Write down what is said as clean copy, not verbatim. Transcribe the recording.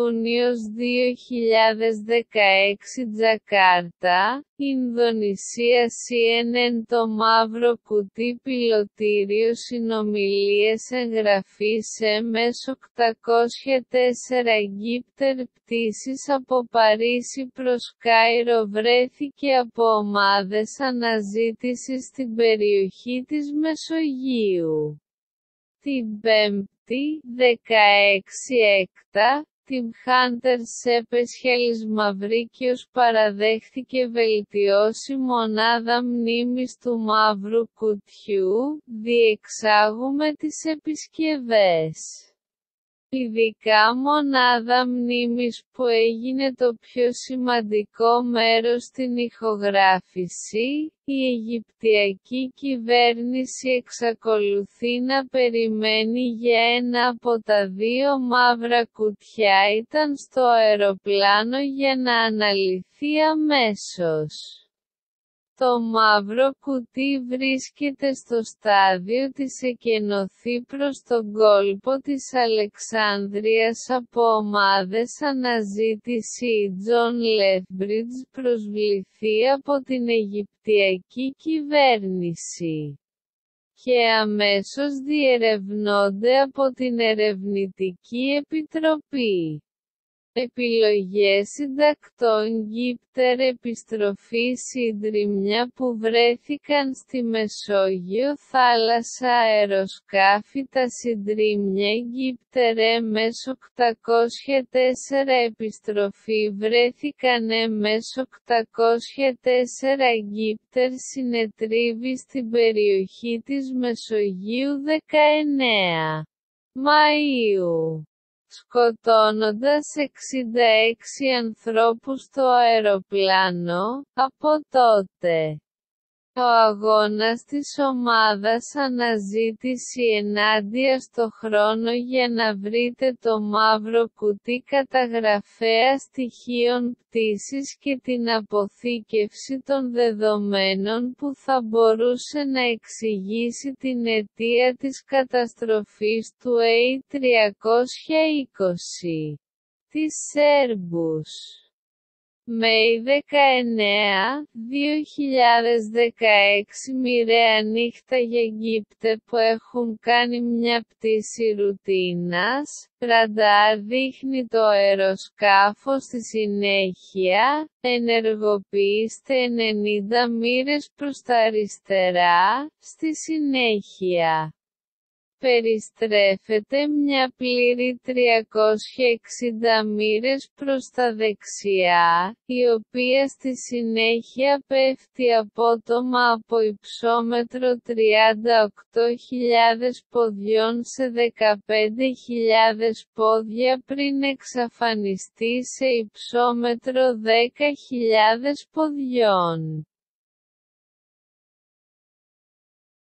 Ιούνιος 2016 Τζακάρτα, Ινδονησία. CNN. Το μαύρο κουτί πιλωτήριο συνομιλίες εγγραφή σε MS-804 Αιγύπτερ πτήσης από Παρίσι προς Κάιρο βρέθηκε από ομάδες αναζήτησης στην περιοχή της Μεσογείου. Την 5η, 16 Έκτα, Team Hunter Specialist Μαυρίκιος παραδέχθηκε βελτιώσει μονάδα μνήμης του μαύρου κουτιού, διεξάγουμε τις επισκευές. Ειδικά μονάδα μνήμης που έγινε το πιο σημαντικό μέρος στην ηχογράφηση, η Αιγυπτιακή κυβέρνηση εξακολουθεί να περιμένει για ένα από τα δύο μαύρα κουτιά ήταν στο αεροπλάνο για να αναλυθεί αμέσως. Το μαύρο κουτί βρίσκεται στο στάδιο της εκενωθεί προς τον κόλπο της Αλεξάνδρειας από ομάδες αναζήτηση. Τζον Λεθμπριτζ προσβληθεί από την Αιγυπτιακή κυβέρνηση και αμέσως διερευνώνται από την Ερευνητική Επιτροπή. Επιλογές συντακτών. Αιγύπτερ επιστροφή συντριμμιά που βρέθηκαν στη Μεσόγειο θάλασσα αεροσκάφη. Τα συντριμμιά Αιγύπτερ MS-804 επιστροφή βρέθηκαν MS-804 Αιγύπτερ συνετρίβει στην περιοχή της Μεσογείου 19 Μαΐου. Σκοτώνοντας 66 ανθρώπους στο αεροπλάνο. Από τότε, ο αγώνας της ομάδας αναζήτηση ενάντια στο χρόνο για να βρείτε το μαύρο κουτί καταγραφέα στοιχείων πτήσης και την αποθήκευση των δεδομένων που θα μπορούσε να εξηγήσει την αιτία της καταστροφής του A320 της Airbus. Μέη 19, 2016 μοιραία νύχτα για Αιγύπτε που έχουν κάνει μια πτήση ρουτίνας, ραντάρ δείχνει το αεροσκάφος στη συνέχεια, ενεργοποιήστε 90 μοίρες προς τα αριστερά, στη συνέχεια. Περιστρέφεται μια πλήρη 360 μοίρες προς τα δεξιά, η οποία στη συνέχεια πέφτει απότομα από υψόμετρο 38.000 ποδιών σε 15.000 πόδια πριν εξαφανιστεί σε υψόμετρο 10.000 ποδιών.